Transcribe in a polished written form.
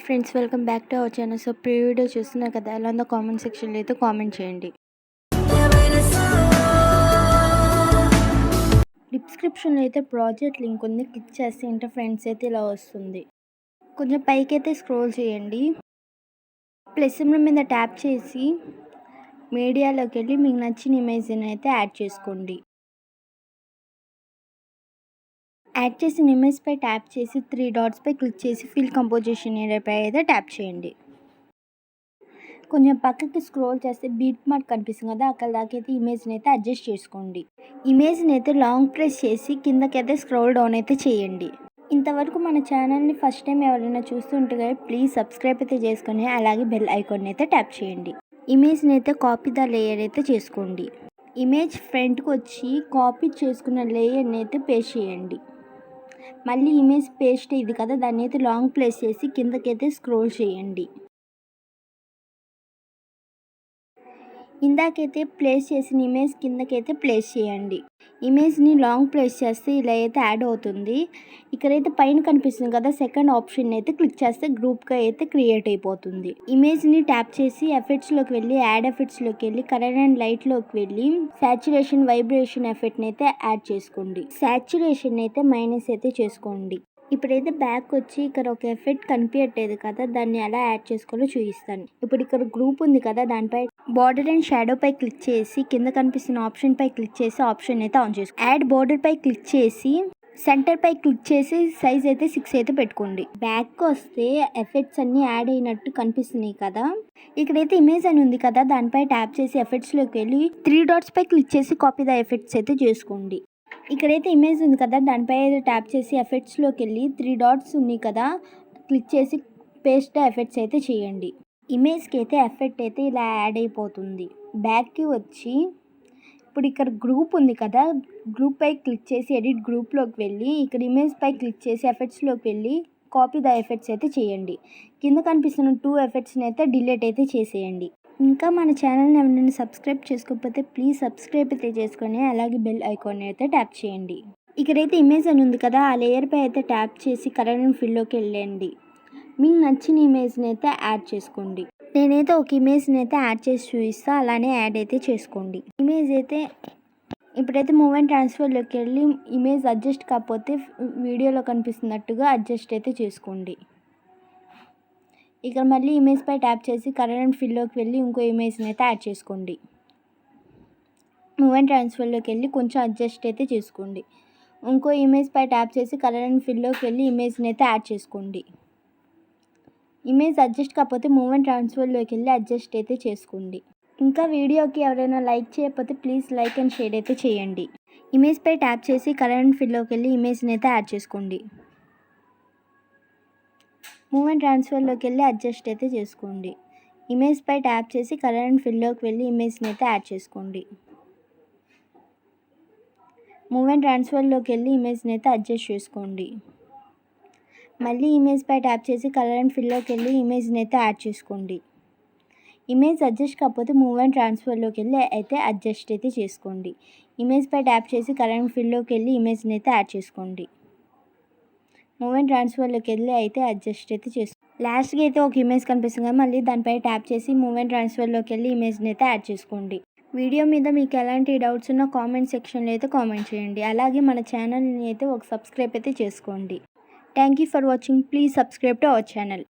Friends, welcome back to our channel. So pre video చూస్తున్నారు కదా, ఎలా ఉందో కామెంట్ సెక్షన్లో అయితే కామెంట్ చేయండి. డిస్క్రిప్షన్లో అయితే ప్రాజెక్ట్ లింక్ ఉంది, క్లిక్ చేస్తే ఇంటర్ ఫ్రెండ్స్ అయితే ఇలా వస్తుంది. కొంచెం పైకి అయితే స్క్రోల్ చేయండి. ప్లస్ సింబల్ మీద ట్యాప్ చేసి మీడియాలోకి వెళ్ళి మీకు నచ్చిన ఇమేజ్ని అయితే యాడ్ చేసుకోండి. యాడ్ చేసిన ఇమేజ్పై ట్యాప్ చేసి 3 డాట్స్పై క్లిక్ చేసి ఫిల్ కంపోజిషన్ ఏరియాపై అయితే ట్యాప్ చేయండి. కొంచెం పక్కకి స్క్రోల్ చేస్తే బీట్ మార్క్ కనిపిస్తుంది కదా, అక్కడ దాకైతే ఇమేజ్ని అయితే అడ్జస్ట్ చేసుకోండి. ఇమేజ్ని అయితే లాంగ్ ప్రెస్ చేసి కిందకైతే స్క్రోల్ డౌన్ అయితే చేయండి. ఇంతవరకు మన ఛానల్ని ఫస్ట్ టైం ఎవరైనా చూస్తుంటే ప్లీజ్ సబ్స్క్రైబ్ అయితే చేసుకొని అలాగే బెల్ ఐకాన్ అయితే ట్యాప్ చేయండి. ఇమేజ్ని అయితే కాపీ ద లేయర్ అయితే చేసుకోండి. ఇమేజ్ ఫ్రంట్కి వచ్చి కాపీ చేసుకున్న లేయర్ని అయితే పేస్ట్ చేయండి. మళ్ళీ ఇమేజ్ పేస్ట్ ఇది కదా, దాన్ని అయితే లాంగ్ ప్రెస్ చేసి కిందకైతే స్క్రోల్ చేయండి. ఇందాకైతే ప్లేస్ చేసిన ఇమేజ్ కిందకైతే ప్లేస్ చేయండి. ఇమేజ్ని లాంగ్ ప్రెస్ చేస్తే ఇలా అయితే యాడ్ అవుతుంది. ఇక్కడైతే పైన కనిపిస్తుంది కదా, సెకండ్ ఆప్షన్ అయితే క్లిక్ చేస్తే గ్రూప్గా అయితే క్రియేట్ అయిపోతుంది. ఇమేజ్ని ట్యాప్ చేసి ఎఫెక్ట్స్లోకి వెళ్ళి యాడ్ ఎఫెక్ట్స్లోకి వెళ్ళి కలర్ అండ్ లైట్లోకి వెళ్ళి సాచురేషన్ వైబ్రేషన్ ఎఫెక్ట్ని అయితే యాడ్ చేసుకోండి. సాచురేషన్ అయితే మైనస్ అయితే చేసుకోండి. ఇప్పుడైతే బ్యాక్ వచ్చి ఇక్కడ ఒక ఎఫెక్ట్ కనిపించట్లేదు కదా, దాన్ని ఎలా యాడ్ చేసుకోవాలో చూపిస్తాను. ఇప్పుడు ఇక్కడ గ్రూప్ ఉంది కదా, దానిపై బార్డర్ అండ్ షాడో పై క్లిక్ చేసి కింద కనిపిస్తున్న ఆప్షన్ పై క్లిక్ చేసి ఆప్షన్ అయితే ఆన్ చేసుకోండి. యాడ్ బార్డర్ పై క్లిక్ చేసి సెంటర్ పై క్లిక్ చేసి సైజ్ అయితే 6 అయితే పెట్టుకోండి. బ్యాక్ వస్తే ఎఫెక్ట్స్ అన్ని యాడ్ అయినట్టు కనిపిస్తున్నాయి కదా. ఇక్కడైతే ఇమేజ్ అని ఉంది కదా, దానిపై ట్యాప్ చేసి ఎఫెక్ట్స్లోకి వెళ్ళి 3 డాట్స్ పై క్లిక్ చేసి కాపీ ద ఎఫెక్ట్స్ అయితే చేసుకోండి. ఇక్కడైతే ఇమేజ్ ఉంది కదా, దానిపై ట్యాప్ చేసి ఎఫెక్ట్స్లోకి వెళ్ళి 3 డాట్స్ ఉన్నాయి కదా, క్లిక్ చేసి పేస్ట్ ద ఎఫెక్ట్స్ అయితే చేయండి. ఇమేజ్కి అయితే ఎఫెక్ట్ అయితే ఇలా యాడ్ అయిపోతుంది. బ్యాక్కి వచ్చి ఇప్పుడు ఇక్కడ గ్రూప్ ఉంది కదా, గ్రూప్ పై క్లిక్ చేసి ఎడిట్ గ్రూప్లోకి వెళ్ళి ఇక్కడ ఇమేజ్ పై క్లిక్ చేసి ఎఫెక్ట్స్లోకి వెళ్ళి కాపీ ద ఎఫెక్ట్స్ అయితే చేయండి. కింద కనిపిస్తున్న 2 ఎఫెక్ట్స్ని అయితే డిలీట్ అయితే చేసేయండి. ఇంకా మన ఛానల్ని ఎవరైనా సబ్స్క్రైబ్ చేసుకోకపోతే ప్లీజ్ సబ్స్క్రైబ్ అయితే చేసుకొని అలాగే బెల్ ఐకాన్ అయితే ట్యాప్ చేయండి. ఇక్కడైతే ఇమేజ్ అని ఉంది కదా, ఆ లేయర్ పై అయితే ట్యాప్ చేసి కలర్ అండ్ ఫిల్లోకి వెళ్ళండి. మీకు నచ్చిన ఇమేజ్ని అయితే యాడ్ చేసుకోండి. నేనైతే ఒక ఇమేజ్ని అయితే యాడ్ చేసి చూపిస్తా, అలానే యాడ్ అయితే చేసుకోండి. ఇమేజ్ అయితే ఇప్పుడైతే మూవ్ అండ్ ట్రాన్స్ఫర్లోకి వెళ్ళి ఇమేజ్ అడ్జస్ట్ కాకపోతే వీడియోలో కనిపిస్తున్నట్టుగా అడ్జస్ట్ అయితే చేసుకోండి. ఇక్కడ మళ్ళీ ఇమేజ్ పై ట్యాప్ చేసి కలర్ అండ్ ఫిల్లోకి వెళ్ళి ఇంకో ఇమేజ్ని అయితే యాడ్ చేసుకోండి. మూవ్ అండ్ ట్రాన్స్ఫర్లోకి వెళ్ళి కొంచెం అడ్జస్ట్ అయితే చేసుకోండి. ఇంకో ఇమేజ్ పై ట్యాప్ చేసి కలర్ అండ్ ఫిల్లోకి వెళ్ళి ఇమేజ్ని అయితే యాడ్ చేసుకోండి. ఇమేజ్ అడ్జస్ట్ కాకపోతే మూవ్ అండ్ ట్రాన్స్ఫర్లోకి వెళ్ళి అడ్జస్ట్ అయితే చేసుకోండి. ఇంకా వీడియోకి ఎవరైనా లైక్ చేయకపోతే ప్లీజ్ లైక్ అండ్ షేర్ అయితే చేయండి. ఇమేజ్ పై ట్యాప్ చేసి కలర్ అండ్ ఫిల్లోకి వెళ్ళి ఇమేజ్ని అయితే యాడ్ చేసుకోండి. మూవ్ అండ్ ట్రాన్స్ఫర్లోకి వెళ్ళి అడ్జస్ట్ అయితే చేసుకోండి. ఇమేజ్ పై ట్యాప్ చేసి కలర్ అండ్ ఫిల్లోకి వెళ్ళి ఇమేజ్ని అయితే యాడ్ చేసుకోండి. మూవ్ అండ్ ట్రాన్స్ఫర్లోకి వెళ్ళి ఇమేజ్ని అయితే అడ్జస్ట్ చేసుకోండి. మళ్ళీ ఇమేజ్ పై ట్యాప్ చేసి కలర్ అండ్ ఫిల్లోకి వెళ్ళి ఇమేజ్ని అయితే యాడ్ చేసుకోండి. ఇమేజ్ అడ్జస్ట్ కాకపోతే మూవ్ అండ్ ట్రాన్స్ఫర్లోకి వెళ్ళి అయితే అడ్జస్ట్ అయితే చేసుకోండి. ఇమేజ్ పై ట్యాప్ చేసి కలర్ అండ్ ఫిల్లోకి వెళ్ళి ఇమేజ్ని అయితే యాడ్ చేసుకోండి. మూవ్ అండ్ ట్రాన్స్ఫర్లోకి వెళ్ళి అయితే అడ్జస్ట్ అయితే చేసుకోండి. లాస్ట్కి అయితే ఒక ఇమేజ్ కనిపిస్తుంది కదా, మళ్ళీ దానిపై ట్యాప్ చేసి మూవ్ అండ్ ట్రాన్స్ఫర్లోకి వెళ్ళి ఇమేజ్ని అయితే యాడ్ చేసుకోండి. వీడియో మీద మీకు ఎలాంటి డౌట్స్ ఉన్నా కామెంట్ సెక్షన్లో అయితే కామెంట్ చేయండి. అలాగే మన ఛానల్ని అయితే ఒక సబ్స్క్రైబ్ అయితే చేసుకోండి. Thank you for watching. Please subscribe to our channel.